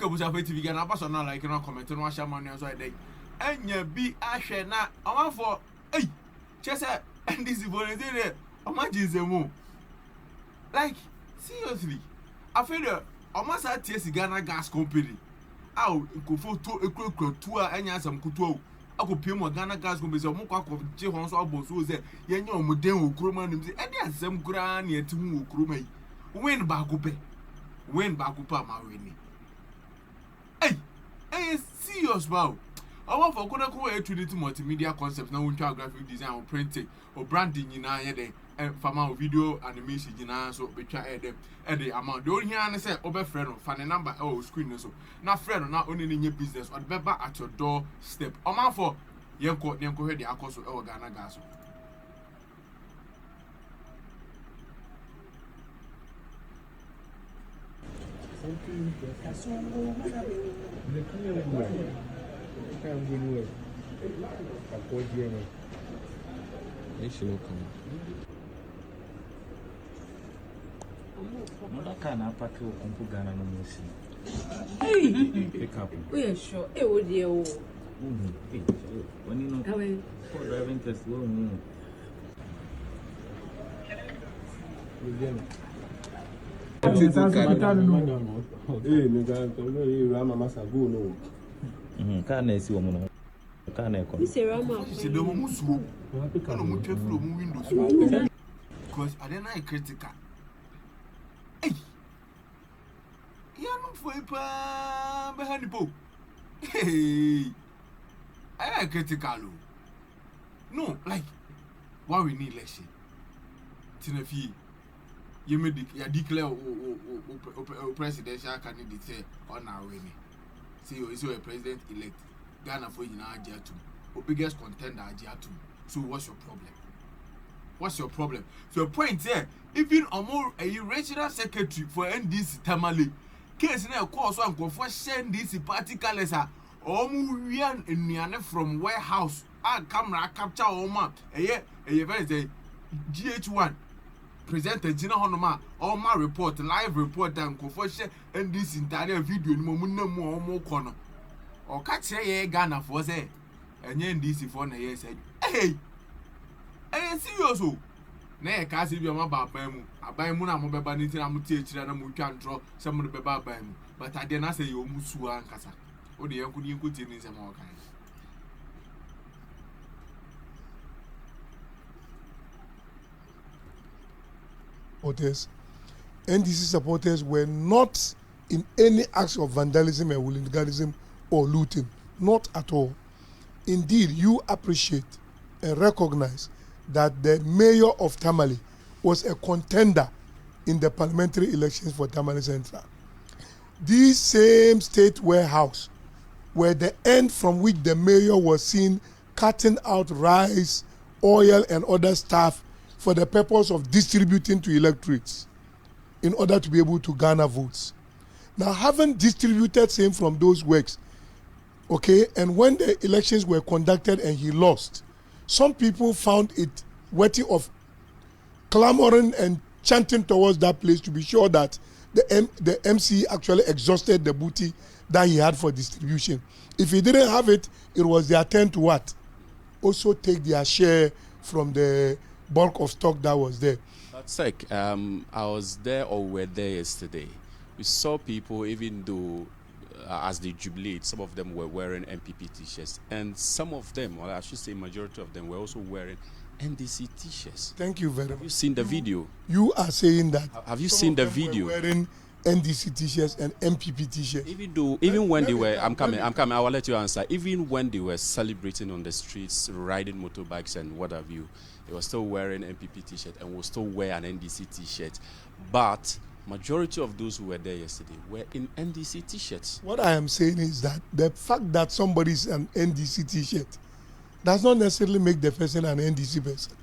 was a bit vegan, I was not like no comment on what shaman was I day. And you be ashe na, I want for, hey, just a NDC volunteer, imagine the move. Like, seriously, I feel that almost at Ghana Gas Company. Ow, go for two and some kutu. I could pay more Ghana Gas Company, so more of Jehon's albums was there. Yen your Modern Crewman, and there some grand yet to move crewmate. When Bakupe, my winning. Hey, serious, wow. I want for Kodako Trinity multimedia concepts now, graphic design or printing or branding in our day. And from video animation, so we try at the amount. The only here say, over friend or find a number or screen so. Not friend or not only in your business or better at your doorstep. A man for Yanko head the Akos or Ghana Gas. Kana patu kumpugana no musi. Pick up. We are sure. Eh, would you? When you know, for driving test, low moon. Can't see woman. Can't see Rama. See the woman who can't from windows because I didn't like critical. Hey, you're not for a behind the book. Hey, I am critical. No, like, what we need, let's see. Tinafi, you may declare presidential candidate on our way. See, you is a president elect. Ghana for you now, Jatu, or biggest contender, Jatu. So, what's your problem? What's your problem? So, your point here, even a more a regional secretary for NDC Tamale, case now, of course, one go for NDC party colors are Omuyan in Niane from warehouse. Camera capture Oma, a year, very GH1. Presenter Gina Honoma, all my report, live report, and go for NDC entire video in more corner. Or catch a Ghana for say, and NDC for a year said, hey. Hey, serious. Nay, can't see your mother by me. I buy Muna Mobanity, I'm teaching and I'm can draw some of the baba by me. But I did not say you Musua and Casa. Oh, the uncle you could in some more kind. Supporters, NDC supporters were not in any acts of vandalism and hooliganism or looting. Not at all. Indeed, you appreciate and recognize that the mayor of Tamale was a contender in the parliamentary elections for Tamale Central. This same state warehouse were the end from which the mayor was seen cutting out rice, oil, and other stuff for the purpose of distributing to electorates in order to be able to garner votes. Now, having distributed same from those works, okay, and when the elections were conducted and he lost, some people found it worthy of clamoring and chanting towards that place to be sure that the MC actually exhausted the booty that he had for distribution. If he didn't have it, it was their turn to what? Also take their share from the bulk of stock that was there. That's like, I was there or were there yesterday. We saw people, even though as they jubilate, some of them were wearing MPP t-shirts, and some of them, or I should say majority of them, were also wearing NDC t-shirts. Thank you very much. Have you seen the video? You are saying that. Have you seen the video? Wearing NDC t-shirts and MPP t-shirts. Even when they were, I'm coming, I will let you answer. Even when they were celebrating on the streets, riding motorbikes and what have you, they were still wearing MPP t-shirt and will still wear an NDC t-shirt. But majority of those who were there yesterday were in NDC t-shirts. What I am saying is that the fact that somebody is an NDC t-shirt does not necessarily make the person an NDC person.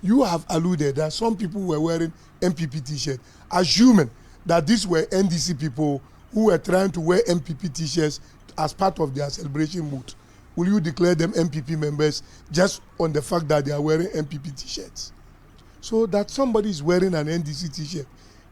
You have alluded that some people were wearing MPP t-shirts, assuming that these were NDC people who were trying to wear MPP t-shirts as part of their celebration mood. Will you declare them MPP members just on the fact that they are wearing MPP t-shirts? So that somebody is wearing an NDC t-shirt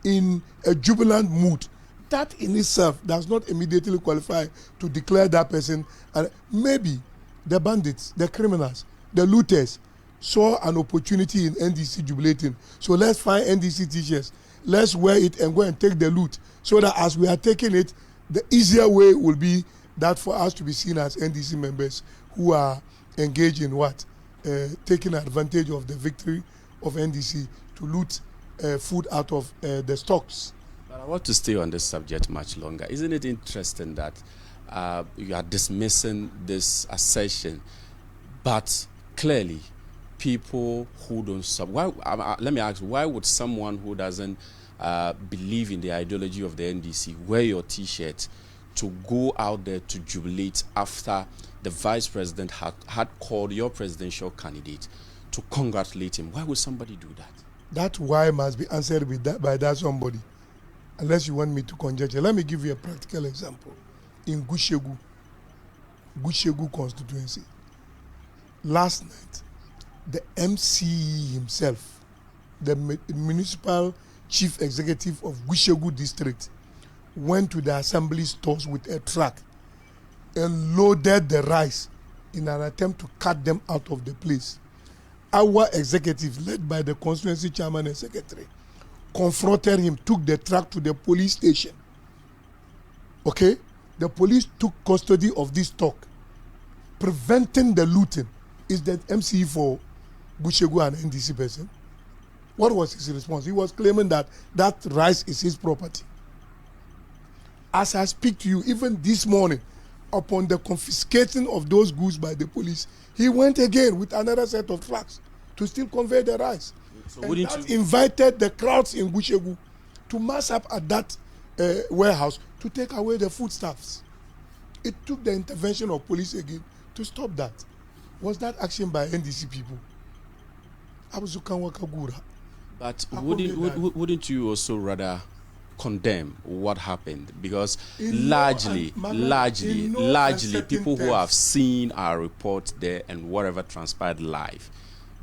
in a jubilant mood that in itself does not immediately qualify to declare that person. And maybe the bandits, the criminals, the looters saw an opportunity in NDC jubilating. So let's find NDC t-shirts. Let's wear it and go and take the loot. So that as we are taking it, the easier way will be that for us to be seen as NDC members who are engaged in what? Taking advantage of the victory of NDC to loot food out of the stocks. But I want to stay on this subject much longer. Isn't it interesting that you are dismissing this assertion, but clearly people who don't let me ask, why would someone who doesn't believe in the ideology of the NDC wear your t-shirt to go out there to jubilate after the vice president had called your presidential candidate to congratulate him? Why would somebody do that? That why must be answered by that somebody, unless you want me to conjecture. Let me give you a practical example. In Gushiegu constituency, last night, the MCE himself, the municipal chief executive of Gushiegu district, went to the assembly stores with a truck and loaded the rice in an attempt to cut them out of the place. Our executive, led by the constituency chairman and secretary, confronted him, took the truck to the police station. Okay? The police took custody of this stock. Preventing the looting is the MCE for Gushiegu and NDC person. What was his response? He was claiming that that rice is his property. As I speak to you, even this morning, upon the confiscation of those goods by the police, he went again with another set of trucks to still convey the rice. So and that invited the crowds in Gushiegu to mass up at that warehouse to take away the foodstuffs. It took the intervention of police again to stop that. Was that action by NDC people? But wouldn't you also rather condemn what happened? Because largely people who have seen our report there and whatever transpired live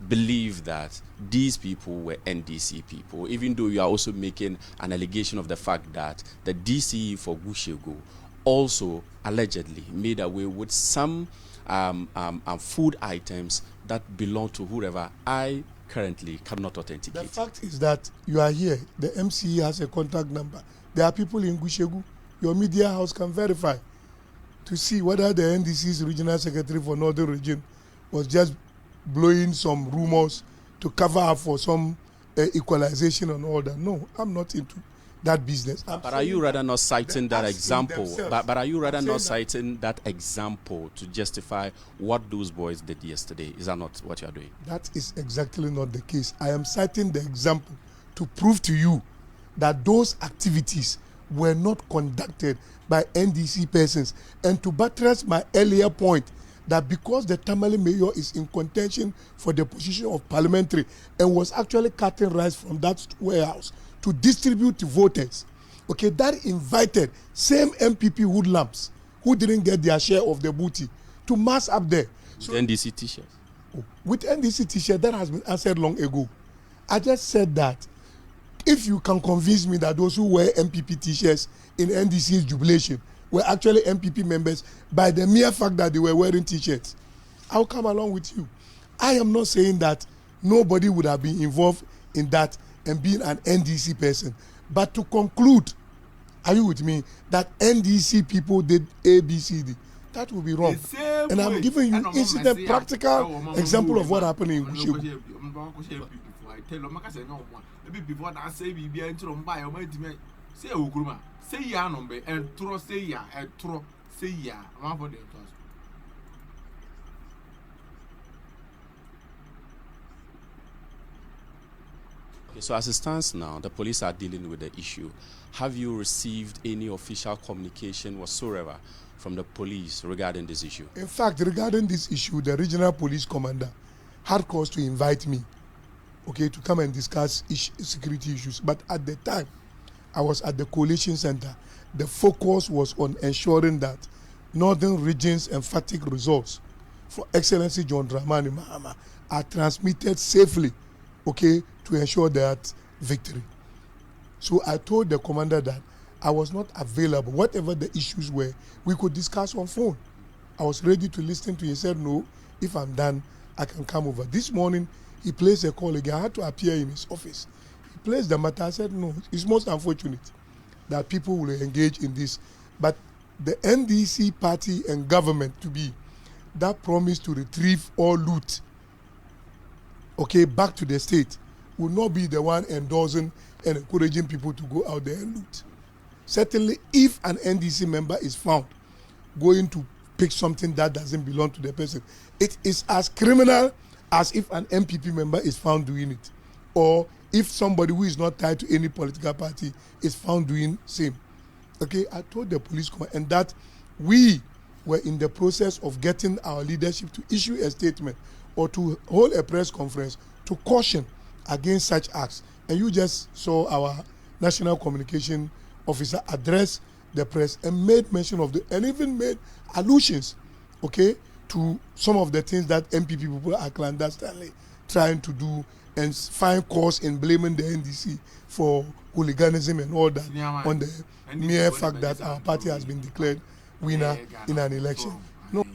believe that these people were NDC people, even though you are also making an allegation of the fact that the DCE for Gushiegu also allegedly made away with some food items that belong to whoever I currently cannot authenticate. The fact is that you are here. The MCE has a contact number. There are people in Gushiegu. Your media house can verify to see whether the NDC's regional secretary for Northern Region was just blowing some rumors to cover up for some equalization and all that. No, I'm not into that business. But are you rather not citing that example? But are you rather not citing that example to justify what those boys did yesterday? Is that not what you are doing? That is exactly not the case. I am citing the example to prove to you that those activities were not conducted by NDC persons, and to buttress my earlier point that because the Tamale mayor is in contention for the position of parliamentary and was actually cutting rice from that warehouse to distribute to voters, okay, that invited same MPP hoodlums who didn't get their share of the booty to mass up there. So, NDC t-shirts? With NDC t-shirt, that has been answered long ago. I just said that if you can convince me that those who wear MPP t-shirts in NDC's jubilation were actually MPP members by the mere fact that they were wearing t-shirts, I'll come along with you. I am not saying that nobody would have been involved in that and being an NDC person. But to conclude, are you with me, that NDC people did A, B, C, D, that would be wrong. And I'm giving you incident, practical example of what happened in Gushiegu. Okay, so as it stands now, the police are dealing with the issue. Have you received any official communication whatsoever from the police regarding this issue? In fact, regarding this issue, the regional police commander had cause to invite me, okay, to come and discuss security issues. But at the time, I was at the coalition center. The focus was on ensuring that Northern Region's emphatic results for Excellency John Dramani Mahama are transmitted safely, okay, to ensure that victory. So I told the commander that I was not available. Whatever the issues were, we could discuss on phone. I was ready to listen to him. He said, no, if I'm done, I can come over. This morning, he placed a call again. I had to appear in his office. He placed the matter. I said, no, it's most unfortunate that people will engage in this. But the NDC party and government to be that promise to retrieve all loot, okay, back to the state, will not be the one endorsing and encouraging people to go out there and loot. Certainly, if an NDC member is found going to pick something that doesn't belong to the person, it is as criminal as if an MPP member is found doing it, or if somebody who is not tied to any political party is found doing same. Okay, I told the police command and that we were in the process of getting our leadership to issue a statement or to hold a press conference to caution against such acts. And you just saw our national communication officer address the press and made mention of and even made allusions, okay, to some of the things that MPP people are clandestinely trying to do and find cause in blaming the NDC for hooliganism and all that on the mere fact that our party has been declared winner in an election. No.